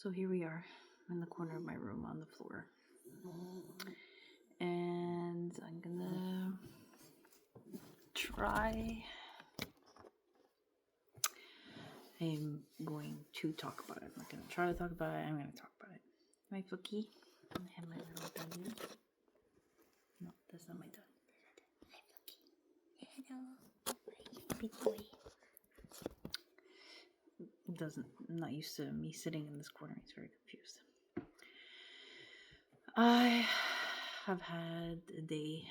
So here we are in the corner of my room on the floor. And I'm gonna try. I'm going to talk about it. I'm not gonna try to talk about it. I'm gonna talk about it. My Fookie. I have my little dog here. No, that's not my dog. Hi, Fookie. Hello. Big boy. I'm not used to me sitting in this corner. He's very confused. I have had a day.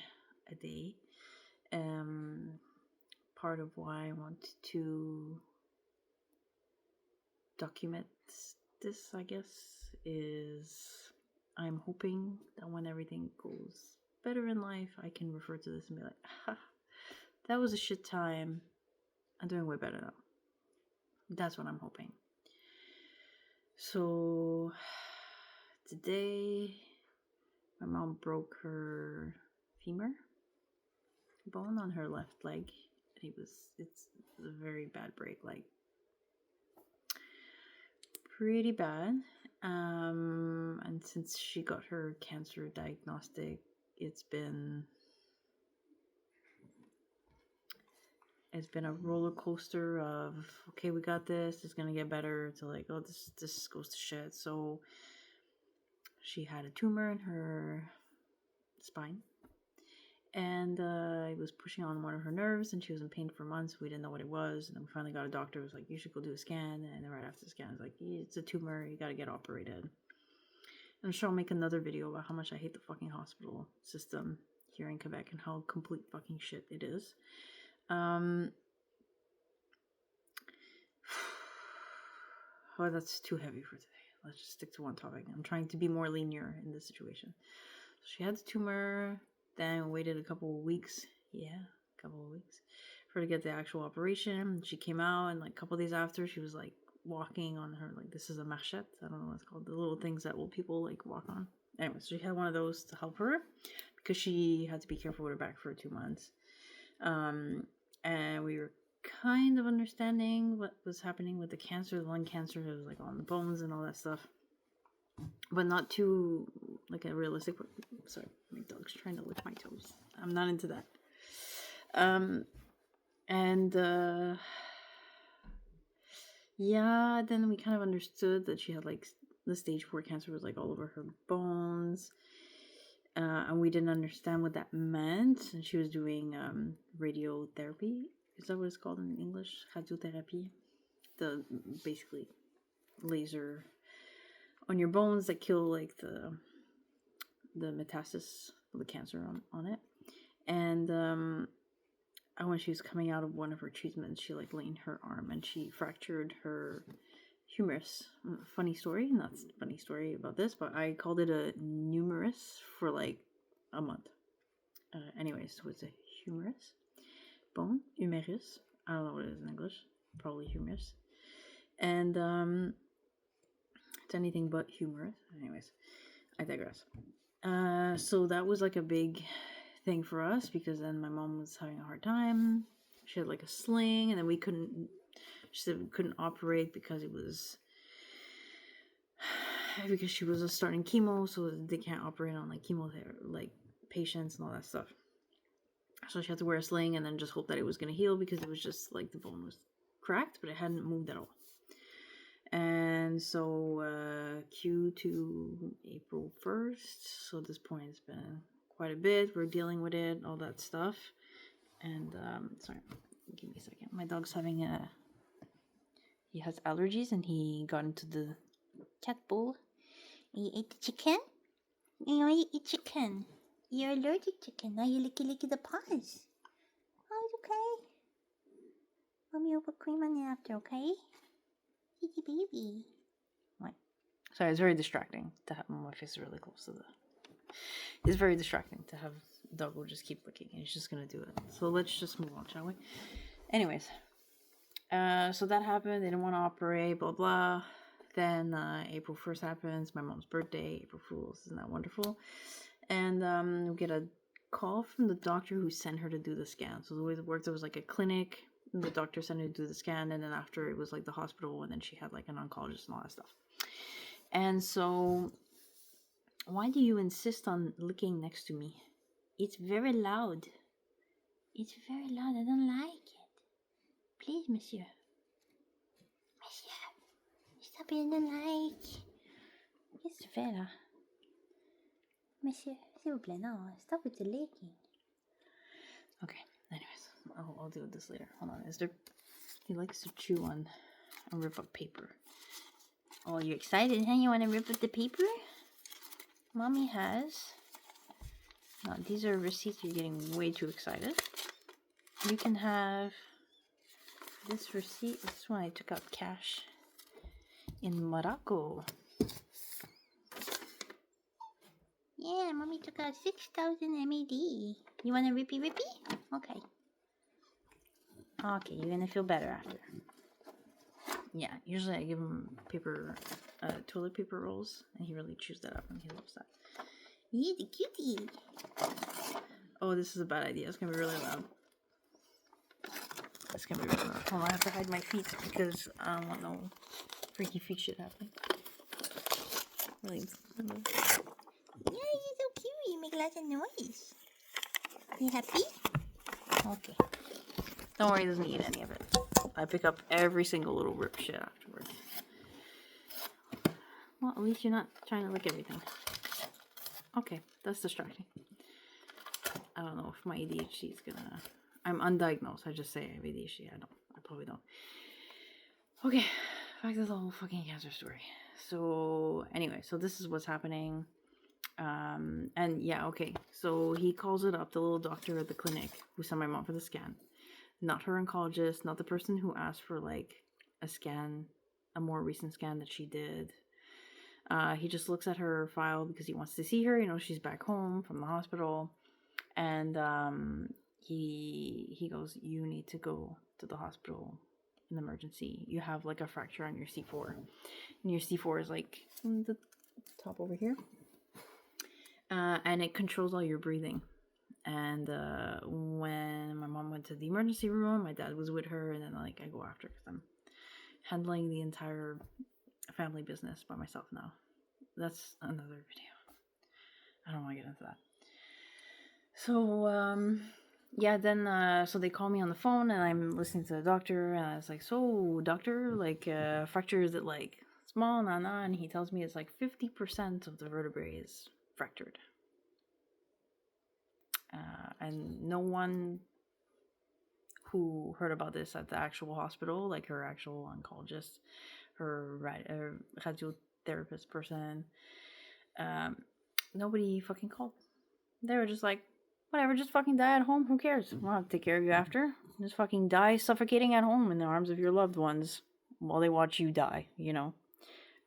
Part of why I want to document this, I guess, is I'm hoping that when everything goes better in life, I can refer to this and be like, ha, that was a shit time. I'm doing way better now. That's what I'm hoping. So today, my mom broke her femur bone on her left leg. It's a very bad break, like pretty bad. And since she got her cancer diagnostic, it's been a roller coaster of, okay, we got this, it's gonna get better, to like, oh, this goes to shit. So she had a tumor in her spine, and it was pushing on one of her nerves, and she was in pain for months. We didn't know what it was, and then we finally got a doctor who was like, you should go do a scan. And then right after the scan, it was like, it's a tumor, you gotta get operated. And I'm sure I'll make another video about how much I hate the fucking hospital system here in Quebec and how complete fucking shit it is. Oh, that's too heavy for today. Let's just stick to one topic. I'm trying to be more linear in this situation. So she had the tumor, then waited a couple of weeks. For her to get the actual operation. She came out, and like a couple of days after, she was like walking on her, like, this is a marchette. I don't know what it's called. The little things that old people like walk on. Anyway, so she had one of those to help her because she had to be careful with her back for 2 months. And we were kind of understanding what was happening with the cancer, the lung cancer. It was like on the bones and all that stuff, but not too like a realistic. Sorry, my dog's trying to lick my toes. I'm not into that. Yeah, then we kind of understood that she had like the stage 4 cancer was like all over her bones. And we didn't understand what that meant. And she was doing radiotherapy. Is that what it's called in English? Radiotherapy. The basically laser on your bones that kill like the metastasis of the cancer on it. And when she was coming out of one of her treatments, she like leaned her arm and she fractured her humerus. Funny story, not funny story about this, but I called it a numerus for like a month. Anyways, so it's a humerus bone, humerus. I don't know what it is in English. Probably humerus. And it's anything but humorous. Anyways, I digress. So that was like a big thing for us because then my mom was having a hard time. She had like a sling, and then she said we couldn't operate because she was starting chemo, so they can't operate on like chemotherapy, like patients and all that stuff. So she had to wear a sling and then just hope that it was going to heal because it was just like the bone was cracked, but it hadn't moved at all. And so Q to April 1st. So at this point, it's been quite a bit. We're dealing with it, all that stuff. And sorry, give me a second. My dog's having he has allergies, and he got into the cat bowl. You ate the chicken? You eat chicken. You're allergic to chicken. Now you licky the paws. Oh, it's okay. Mommy will put cream on it after, okay? Kitty baby. What? Sorry, it's very distracting to have my face really close to the... It's very distracting to have the dog will just keep licking, and he's just gonna do it. So let's just move on, shall we? Anyways, so that happened. They didn't want to operate, blah blah. Then April 1st happens, my mom's birthday, April Fool's, isn't that wonderful? And we get a call from the doctor who sent her to do the scan. So the way it worked, it was like a clinic, the doctor sent her to do the scan, and then after it was like the hospital, and then she had like an oncologist and all that stuff. And so, why do you insist on licking next to me? It's very loud. It's very loud. I don't like it. Please, monsieur. Monsieur. Stop it. I don't like. Qu'est-ce que tu fais là? Monsieur, s'il vous plaît, non. Stop with the licking. Okay, anyways. I'll deal with this later. Hold on. He likes to chew on and rip up paper. Oh, you're excited, huh? You want to rip up the paper? Mommy has. No, these are receipts. You're getting way too excited. You can have this receipt. This one I took out cash in Morocco. Yeah, Mommy took out 6,000 MAD. You want a rippy? Okay. Okay, you're gonna feel better after. Yeah, usually I give him toilet paper rolls, and he really chews that up, and he loves that. Yeah, the cutie. Oh, this is a bad idea. It's gonna be really loud. It's gonna be really loud. Hold on, I have to hide my feet because I don't want no freaky feet shit happening. Really. Yeah, you're so cute. You make lots of noise. You happy? Okay. Don't worry, he doesn't eat any of it. I pick up every single little rip shit afterwards. Well, at least you're not trying to lick everything. Okay, that's distracting. I don't know if my ADHD is gonna... I'm undiagnosed. I just say I have ADHD. I probably don't. Okay, back to the whole fucking cancer story. So, anyway, so this is what's happening. And yeah, okay. So he calls it up, the little doctor at the clinic who sent my mom for the scan. Not her oncologist, not the person who asked for like a scan, a more recent scan that she did. He just looks at her file because he wants to see her. You know, she's back home from the hospital. And he goes, you need to go to the hospital in emergency. You have like a fracture on your C4. And your C4 is like the top over here. And it controls all your breathing. And when my mom went to the emergency room, my dad was with her, and then like I go after because I'm handling the entire family business by myself now. That's another video. I don't want to get into that. So yeah, then so they call me on the phone, and I'm listening to the doctor, and I was like, "So, doctor, like fracture, is it like small, nah?" And he tells me it's like 50% of the vertebrae is fractured. And no one who heard about this at the actual hospital, like her actual oncologist, her radiotherapist person, nobody fucking called. They were just like, whatever, just fucking die at home. Who cares? I'll have to take care of you after. Just fucking die suffocating at home in the arms of your loved ones while they watch you die, you know?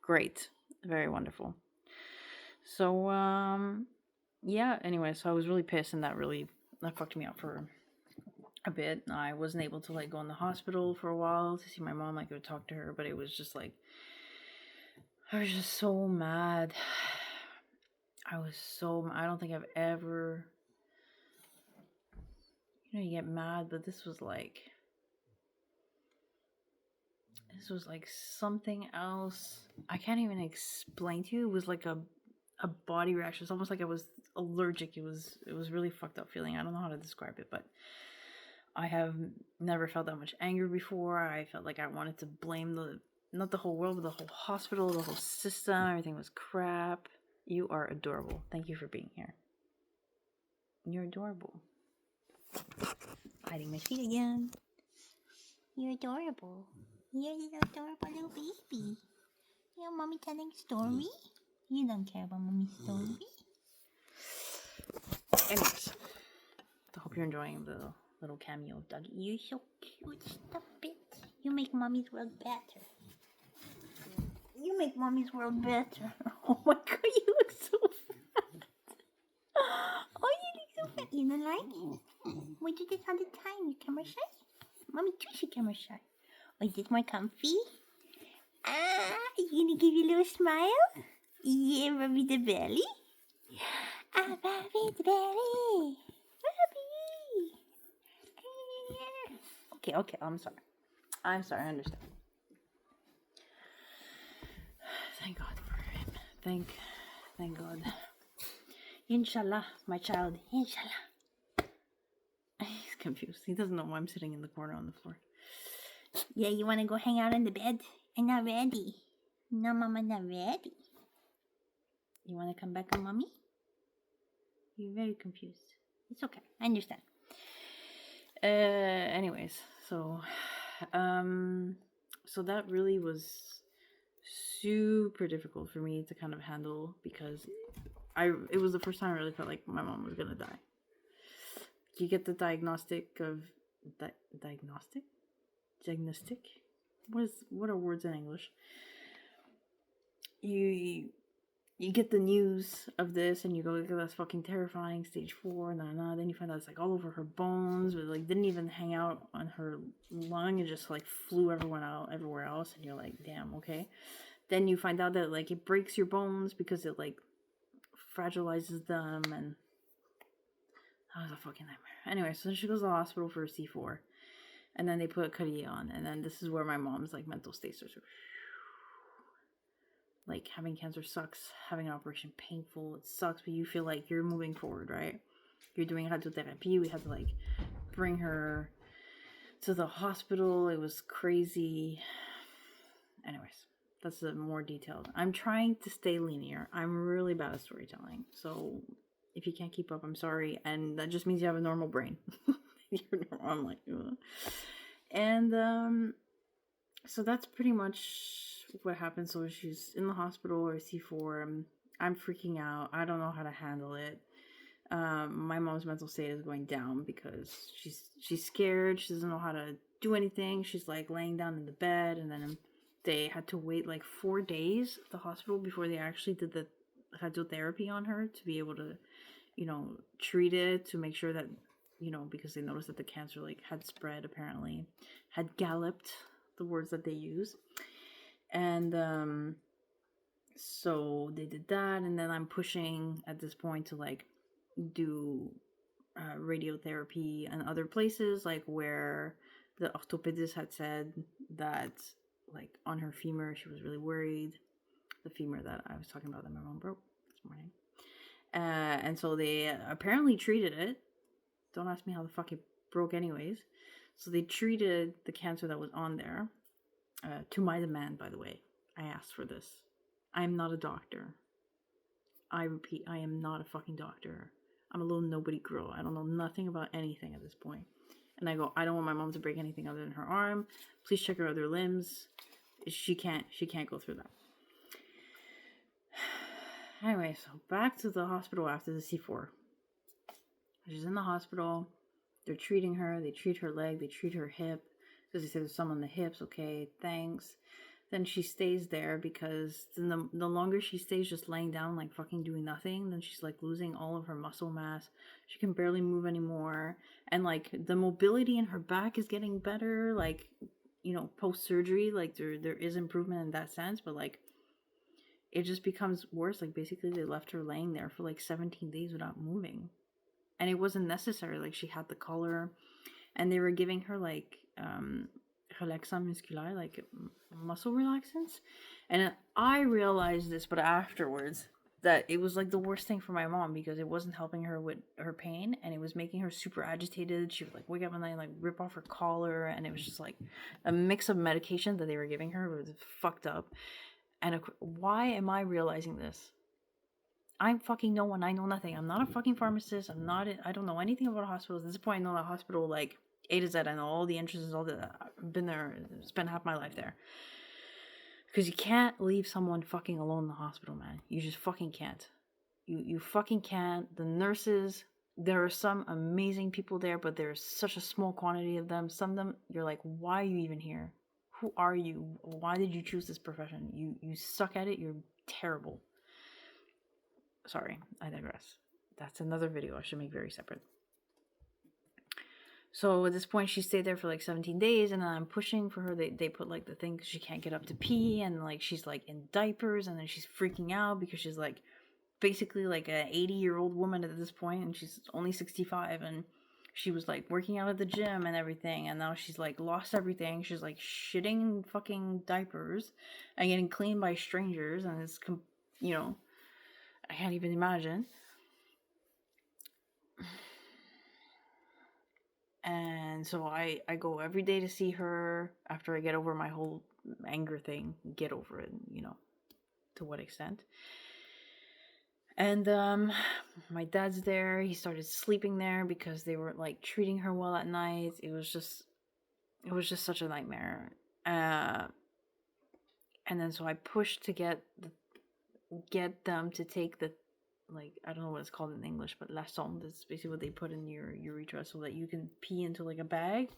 Great. Very wonderful. So, yeah, anyway, so I was really pissed, and that fucked me up for a bit. I wasn't able to like go in the hospital for a while to see my mom. I could talk to her, but it was just like, I was just so mad. I don't think I've ever, you get mad, but this was like something else. I can't even explain to you. It was like a body reaction. It's almost like I was allergic. It was really fucked up feeling. I don't know how to describe it, but I have never felt that much anger before. I felt like I wanted to blame not the whole world, but the whole hospital, the whole system. Everything was crap. You are adorable. Thank you for being here. You're adorable. Hiding my feet again. You're adorable. You're a little adorable little baby. You're mommy telling story? You don't care about mommy's story. Anyways, I hope you're enjoying the little cameo of Dougie. You're so cute. Stop it. You make mommy's world better. You make mommy's world better. Oh my god, you look so fat. Oh, you look so fat. You don't like it? We do this all the time. You camera shy? Mommy too, she camera shy. Oh, is this more comfy? You gonna give you a little smile? Yeah, rub me the belly. Rub me the belly. Rubby. Okay, I'm sorry. I understand. Thank God for Thank God. Inshallah, my child. Inshallah. He's confused. He doesn't know why I'm sitting in the corner on the floor. Yeah, you want to go hang out in the bed? I'm not ready. No, Mama, not ready. You want to come back with Mommy? You're very confused. It's okay. I understand. Anyways, so that really was super difficult for me to kind of handle, because it was the first time I really felt like my mom was gonna die. You get the diagnostic. What are words in English? You get the news of this and you go, that's fucking terrifying, stage 4, then you find out it's like all over her bones, but like didn't even hang out on her lung, it just like flew everywhere else, and you're like, damn, okay. Then you find out that like it breaks your bones because it like fragilizes them, and that was a fucking nightmare. Anyway, so she goes to the hospital for a C4, and then they put a Cutie on, and then this is where my mom's like mental state starts. Like, having cancer sucks, having an operation painful, it sucks, but you feel like you're moving forward, right? You're doing radiotherapy. We had to like bring her to the hospital. It was crazy. Anyways, that's more detailed. I'm trying to stay linear. I'm really bad at storytelling, so if you can't keep up, I'm sorry, and that just means you have a normal brain. I'm like, ugh. And so that's pretty much what happened. So she's in the hospital, or C4. I'm freaking out. I don't know how to handle it. My mom's mental state is going down because she's scared. She doesn't know how to do anything. She's like laying down in the bed, and then they had to wait like 4 days at the hospital before they actually did the radiotherapy on her to be able to, treat it, to make sure that, because they noticed that the cancer like had spread, apparently had galloped, the words that they use. And so they did that, and then I'm pushing at this point to like do radiotherapy and other places, like where the orthopedist had said that like on her femur she was really worried, the femur that I was talking about that my mom broke this morning. And so they apparently treated it. Don't ask me how the fuck it broke anyways. So they treated the cancer that was on there. To my demand, by the way. I asked for this. I am not a doctor. I repeat, I am not a fucking doctor. I'm a little nobody girl. I don't know nothing about anything at this point. And I go, I don't want my mom to break anything other than her arm. Please check her other limbs. She can't go through that. Anyway, so back to the hospital after the C4. She's in the hospital. They're treating her. They treat her leg. They treat her hip. Because they said there's some on the hips. Okay, thanks. Then she stays there because the longer she stays just laying down, like fucking doing nothing, then she's like losing all of her muscle mass. She can barely move anymore. And like the mobility in her back is getting better. Like, post surgery, like there is improvement in that sense. But like, it just becomes worse. Like basically they left her laying there for like 17 days without moving. And it wasn't necessary. Like she had the collar, and they were giving her like relaxant musculaire, like muscle relaxants. And I realized this, but afterwards, that it was like the worst thing for my mom, because it wasn't helping her with her pain, and it was making her super agitated. She would like wake up and then like rip off her collar, and it was just like a mix of medication that they were giving her was fucked up. And why am I realizing this? I'm fucking no one. I know nothing. I'm not a fucking pharmacist. I don't know anything about hospitals. At this point, I know the hospital like A to Z. I know all the entrances, all the. I've been there, spent half my life there. Because you can't leave someone fucking alone in the hospital, man. You just fucking can't. You fucking can't. The nurses, there are some amazing people there, but there's such a small quantity of them. Some of them, you're like, why are you even here? Who are you? Why did you choose this profession? You suck at it. You're terrible. Sorry, I digress. That's another video I should make very separate. So at this point, she stayed there for like 17 days, and then I'm pushing for her. They put like the thing because she can't get up to pee, and like she's like in diapers, and then she's freaking out because she's like basically like an 80-year-old woman at this point, and she's only 65, and she was like working out at the gym and everything, and now she's like lost everything. She's like shitting fucking diapers and getting cleaned by strangers, and it's you know, I can't even imagine. And so I go every day to see her after I get over my whole anger thing, get over it, you know, to what extent. And my dad's there. He started sleeping there because they were like treating her well at night. It was just such a nightmare. And then so I pushed to get them to take the, like, I don't know what it's called in English, but la sonde is basically what they put in your urethra so that you can pee into like a bag.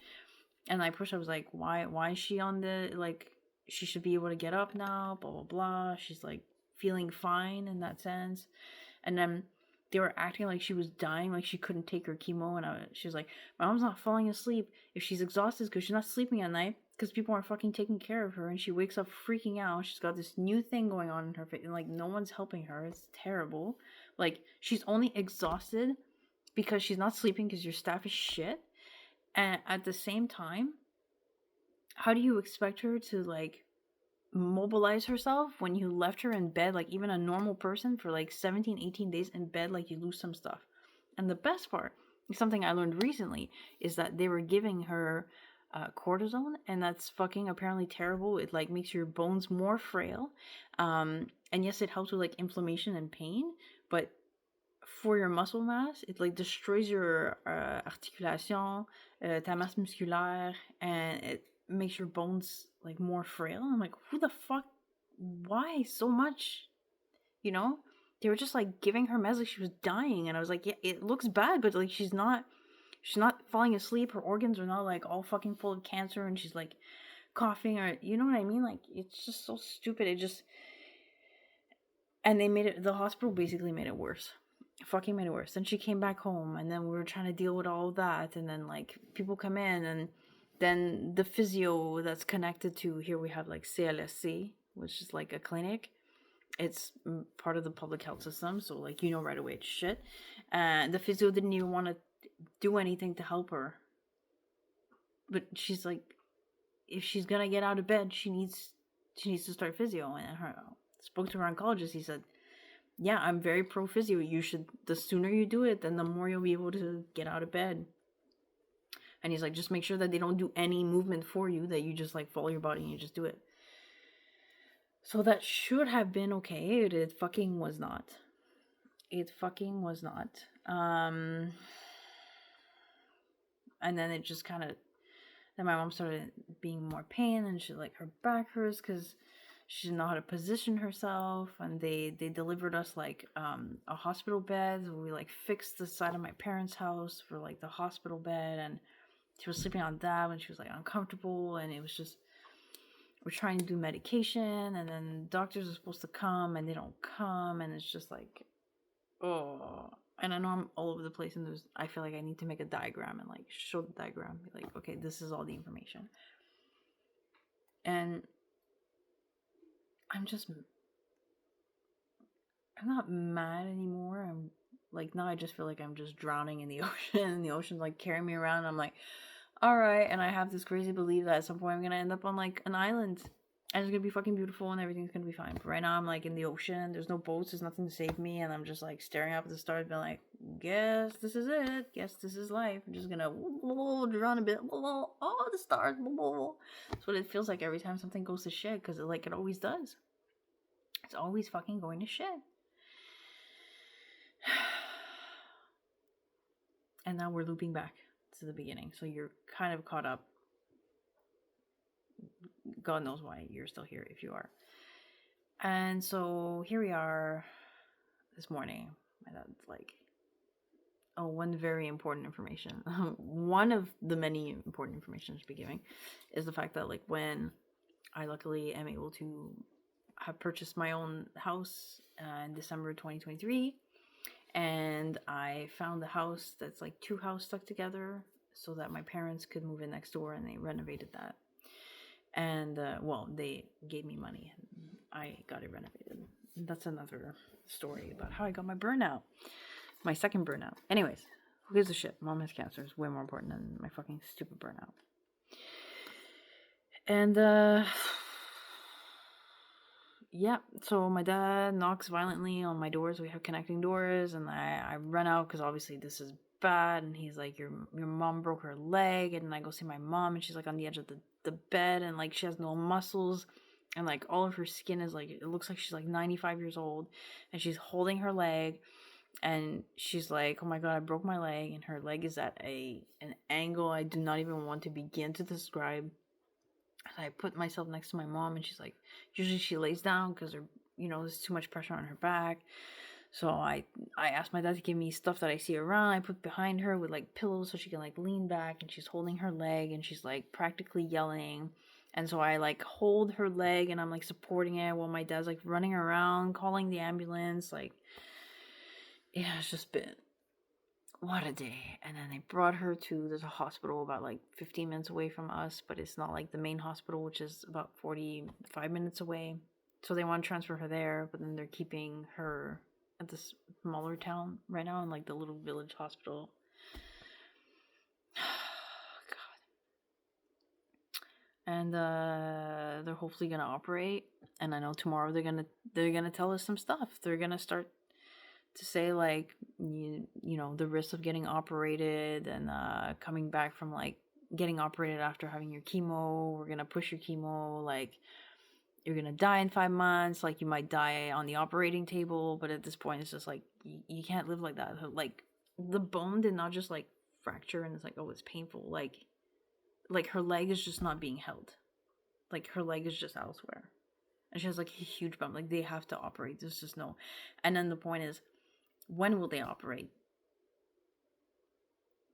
And I pushed. I was like, why is she on the, like, she should be able to get up now, blah blah blah. She's like feeling fine in that sense. And then they were acting like she was dying, like she couldn't take her chemo. And she was like, my mom's not falling asleep. If she's exhausted, because she's not sleeping at night, because people aren't fucking taking care of her. And she wakes up freaking out. She's got this new thing going on in her face, and like no one's helping her. It's terrible. Like, she's only exhausted because she's not sleeping because your staff is shit. And at the same time, how do you expect her to like mobilize herself when you left her in bed, like even a normal person, for like 17-18 days in bed? Like, you lose some stuff. And the best part, something I learned recently, is that they were giving her cortisone, and that's fucking apparently terrible. It like makes your bones more frail, and yes, it helps with like inflammation and pain, but for your muscle mass, it like destroys your articulation, ta masse musculaire, and it makes your bones like more frail. I'm like, who the fuck? Why so much? You know, they were just like giving her meds like she was dying, and I was like, yeah, it looks bad, but like she's not falling asleep. Her organs are not like all fucking full of cancer, and she's like coughing, or you know what I mean? Like, it's just so stupid. It just, and they made it. The hospital basically made it worse. Fucking made it worse. Then she came back home, and then we were trying to deal with all of that, and then like people come in, and then the physio that's connected to, here we have like CLSC, which is like a clinic. It's part of the public health system, so like, you know, right away it's shit. And the physio didn't even want to do anything to help her, but she's like, if she's gonna get out of bed, she needs to start physio. And her spoke to her oncologist. He said, yeah, I'm very pro physio. You should, the sooner you do it, then the more you'll be able to get out of bed. And he's like, just make sure that they don't do any movement for you, that you just like follow your body and you just do it. So that should have been okay. It fucking was not. It fucking was not. And then it just kind of, then my mom started being more pain, and she, like, her back hurts because she didn't know how to position herself. And they delivered us like a hospital bed. We like fixed the side of my parents' house for like the hospital bed, and she was sleeping on that when she was like uncomfortable. And it was just, we're trying to do medication, and then doctors are supposed to come and they don't come, and it's just like, oh. And I know I'm all over the place, and I feel like I need to make a diagram and like show the diagram, be like, okay, this is all the information. And I'm not mad anymore. I'm like, now I just feel like I'm just drowning in the ocean, and the ocean's like carrying me around. I'm like, all right. And I have this crazy belief that at some point I'm gonna end up on like an island, and it's gonna be fucking beautiful, and everything's gonna be fine. But right now I'm like in the ocean. There's no boats. There's nothing to save me, and I'm just like staring up at the stars, being like, guess this is it. Guess this is life. I'm just gonna drown a bit. Oh, the stars. That's what it feels like every time something goes to shit, because it always does. It's always fucking going to shit. And now we're looping back to the beginning, so you're kind of caught up. God knows why you're still here, if you are. And so here we are this morning. My dad's like, oh, one very important information. One of the many important information I should be giving is the fact that, like, when I luckily am able to have purchased my own house in December 2023, and I found a house that's like two houses stuck together so that my parents could move in next door, and they renovated that. And, well, they gave me money, and I got it renovated. That's another story about how I got my burnout. My second burnout. Anyways, who gives a shit? Mom has cancer. It's way more important than my fucking stupid burnout. And, yeah, so my dad knocks violently on my doors. We have connecting doors, and I run out because obviously this is bad. And he's like, your mom broke her leg. And I go see my mom, and she's like on the edge of the bed, and like she has no muscles, and like all of her skin is like, it looks like she's like 95 years old, and she's holding her leg, and she's like, oh my god, I broke my leg, and her leg is at an angle I do not even want to begin to describe. I put myself next to my mom, and she's like, usually she lays down because her, there's too much pressure on her back. So I asked my dad to give me stuff that I see around. I put behind her with like pillows so she can like lean back, and she's holding her leg, and she's like practically yelling. And so I like hold her leg, and I'm like supporting it while my dad's like running around calling the ambulance. Like, yeah, it's just been what a day. And then they brought her to, there's a hospital about like 15 minutes away from us, but it's not like the main hospital, which is about 45 minutes away. So they want to transfer her there, but then they're keeping her at this smaller town right now in like the little village hospital. God. And they're hopefully gonna operate. And I know tomorrow they're gonna tell us some stuff. They're gonna start to say like the risk of getting operated and coming back from like getting operated after having your chemo. We're gonna push your chemo, like you're gonna die in 5 months, like you might die on the operating table, but at this point it's just like you can't live like that. Like the bone did not just like fracture and it's like, oh, it's painful. Like her leg is just not being held, like her leg is just elsewhere, and she has like a huge bump. Like they have to operate, there's just no. And then the point is, when will they operate?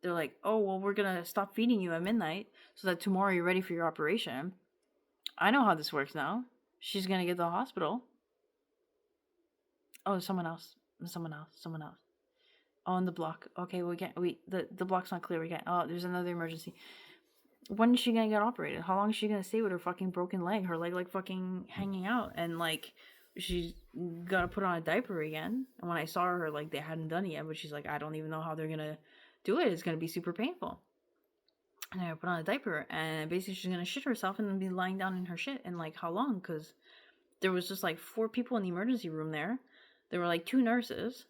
They're like, oh, well, we're gonna stop feeding you at midnight so that tomorrow you're ready for your operation. I know how this works now. She's gonna get to the hospital. Oh, someone else. Oh, on the block. Okay, we can't. The block's not clear. We can't. Oh, there's another emergency. When is she gonna get operated? How long is she gonna stay with her fucking broken leg? Her leg like fucking hanging out, and like she's gotta put on a diaper again. And when I saw her, like they hadn't done it yet, but she's like, I don't even know how they're gonna do it. It's gonna be super painful. And I put on a diaper, and basically she's gonna shit herself and then be lying down in her shit. And like how long? Because there was just like 4 people in the emergency room there. There were like 2 nurses,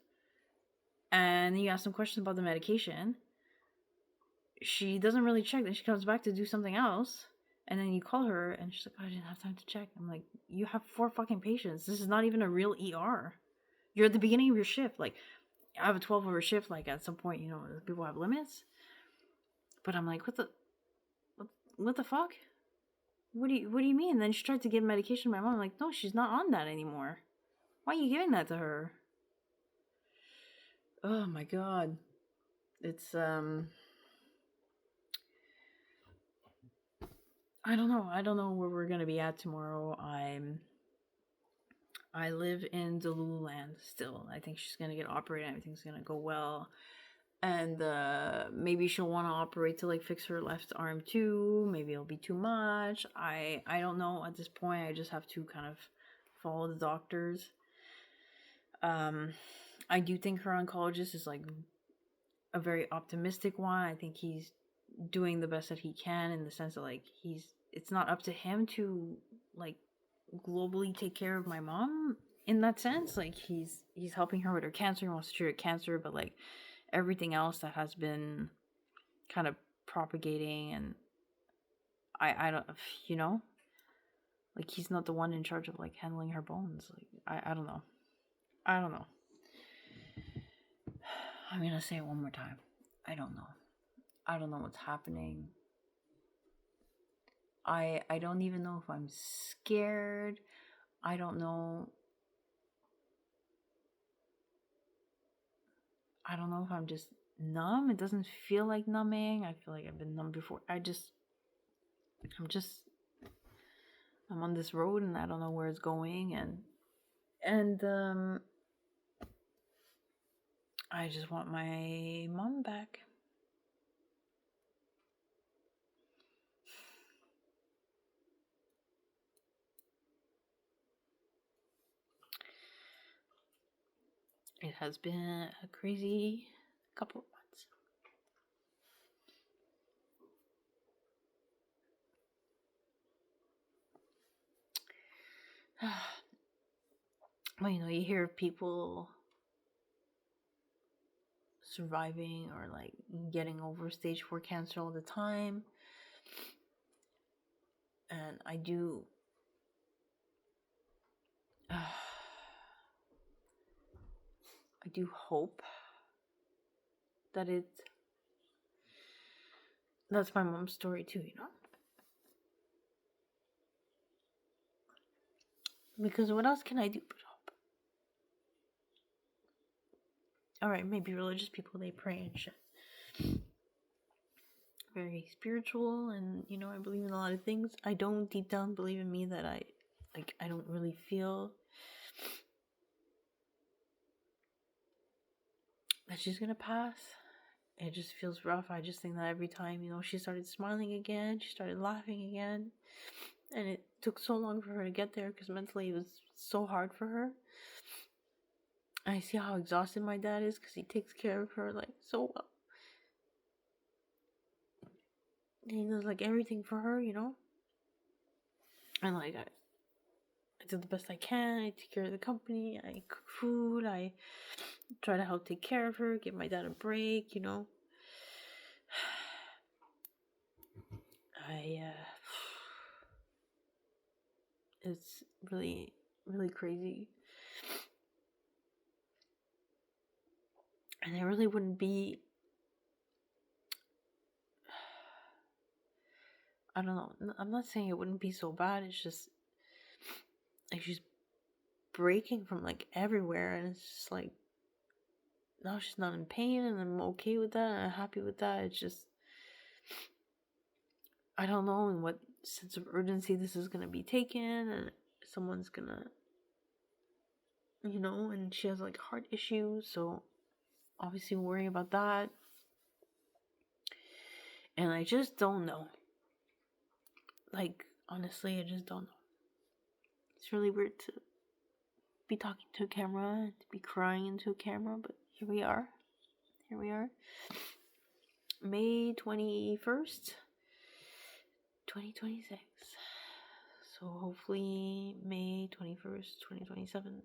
and you ask some questions about the medication. She doesn't really check. Then she comes back to do something else, and then you call her, and she's like, oh, I didn't have time to check. I'm like, you have 4 fucking patients. This is not even a real ER. You're at the beginning of your shift. Like, I have a 12-hour shift. Like, at some point, people have limits. But I'm like, what the fuck? What do you mean? And then she tried to give medication to my mom. I'm like, no, she's not on that anymore. Why are you giving that to her? Oh my god. It's I don't know. I don't know where we're gonna be at tomorrow. I live in Delululand still. I think she's gonna get operated. Everything's gonna go well. And maybe she'll want to operate to like fix her left arm too. Maybe it'll be too much. I don't know at this point. I just have to kind of follow the doctors. I do think her oncologist is like a very optimistic one. I think he's doing the best that he can in the sense that like it's not up to him to like globally take care of my mom in that sense. Like he's helping her with her cancer. He wants to treat her cancer, but like everything else that has been kind of propagating, and I don't, like he's not the one in charge of like handling her bones. Like I don't know. I'm gonna say it one more time. I don't know what's happening. I don't even know if I'm scared. I don't know. I don't know if I'm just numb. It doesn't feel like numbing. I feel like I've been numb before. I'm on this road and I don't know where it's going, and I just want my mom back. It has been a crazy couple of months. well, you hear of people surviving or like getting over stage 4 cancer all the time. And I do hope that that's my mom's story too, because what else can I do but hope? Alright, maybe religious people, they pray and shit, very spiritual, and I believe in a lot of things. I don't deep down believe in me that I don't really feel that she's gonna pass. It just feels rough. I just think that every time, she started smiling again, she started laughing again, and it took so long for her to get there because mentally it was so hard for her. And I see how exhausted my dad is because he takes care of her like so well. And he does like everything for her, And like I do the best I can. I take care of the company. I cook food. I try to help take care of her. Give my dad a break. It's really, really crazy. And it really wouldn't be, I don't know. I'm not saying it wouldn't be so bad. It's just like she's breaking from like everywhere, and it's just like, no, she's not in pain, and I'm okay with that, and I'm happy with that. It's just, I don't know in what sense of urgency this is gonna be taken, and someone's gonna, and she has like heart issues, so obviously worrying about that. And I just don't know. Like, honestly, I just don't know. It's really weird to be talking to a camera, to be crying into a camera, but here we are. May 21st, 2026. So hopefully May 21st, 2027.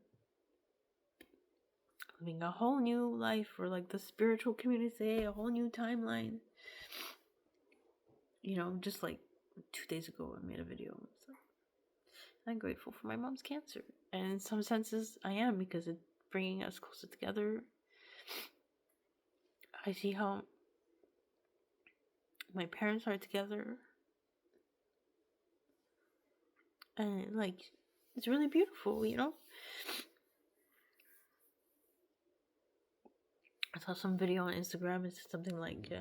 Living a whole new life for like the spiritual community, a whole new timeline. Just like 2 days ago I made a video. It's like, I'm grateful for my mom's cancer. And in some senses I am, because it's bringing us closer together. I see how my parents are together. And like, it's really beautiful, I saw some video on Instagram. It's something like,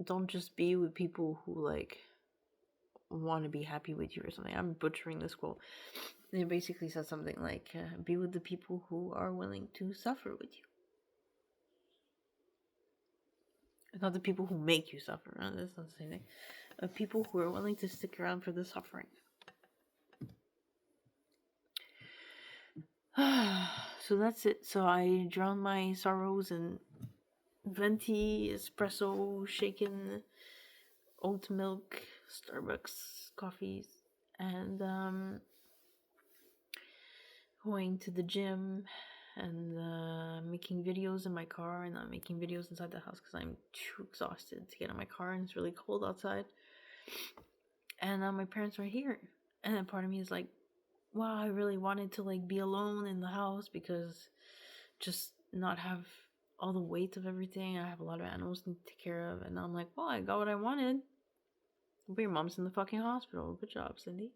don't just be with people who like want to be happy with you or something. I'm butchering this quote. It basically says something like, be with the people who are willing to suffer with you. Not the people who make you suffer. That's not the same thing. People who are willing to stick around for the suffering. So that's it. So I drown my sorrows in venti, espresso, shaken, oat milk, Starbucks coffees, and going to the gym, and making videos in my car, and not making videos inside the house because I'm too exhausted to get in my car, and it's really cold outside. And my parents are here, and then part of me is like, wow, I really wanted to like be alone in the house, because just not have all the weight of everything. I have a lot of animals to take care of, and I'm like, well, I got what I wanted. But your mom's in the fucking hospital. Good job, Cindy.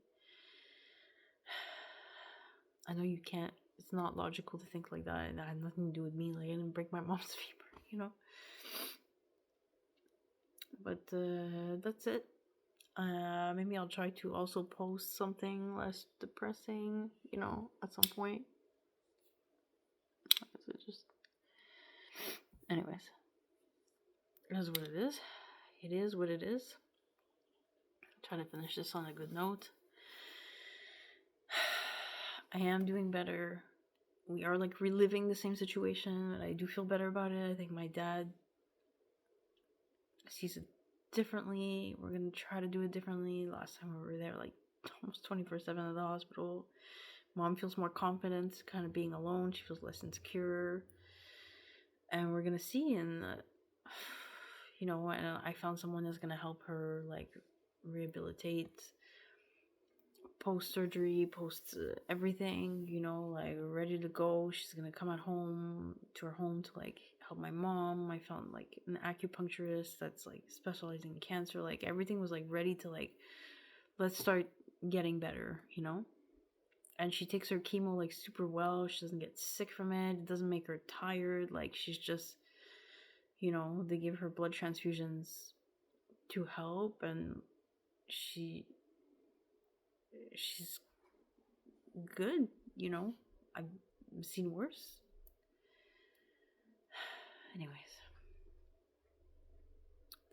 I know you can't. It's not logical to think like that. It had nothing to do with me. Like, I didn't break my mom's femur, But that's it. Maybe I'll try to also post something less depressing, at some point. Anyways, it is what it is. It is what it is. Try to finish this on a good note. I am doing better. We are like reliving the same situation, but I do feel better about it. I think my dad sees it differently. We're gonna try to do it differently. Last time we were there, like almost 24/7 at the hospital. Mom feels more confident, kind of being alone. She feels less insecure. And we're gonna see in the, you know, and I found someone that's gonna help her like rehabilitate post surgery, post everything, you know, like ready to go. She's gonna come at home to her home to like help my mom. I found like an acupuncturist that's like specializing in cancer. Like everything was like ready to like, let's start getting better, you know. And she takes her chemo like super well. She doesn't get sick from it. It doesn't make her tired. Like she's just, you know, they give her blood transfusions to help, and she's good, you know. I've seen worse. Anyways,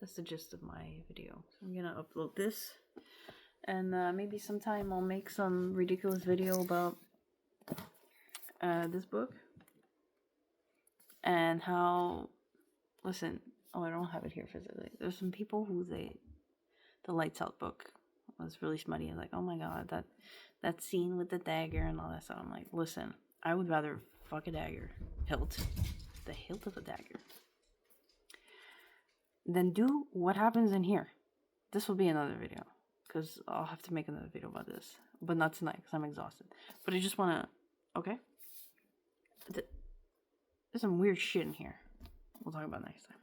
that's the gist of my video. So I'm gonna upload this, and maybe sometime I'll make some ridiculous video about this book and how. Listen, I don't have it here physically. There's some people who the Lights Out book was really smutty. I'm like, oh my god, that scene with the dagger and all that stuff. I'm like, listen, I would rather fuck a dagger hilt, the hilt of a dagger, than do what happens in here. This will be another video, because I'll have to make another video about this, but not tonight because I'm exhausted. But I just wanna, okay? There's some weird shit in here. We'll talk about it next time.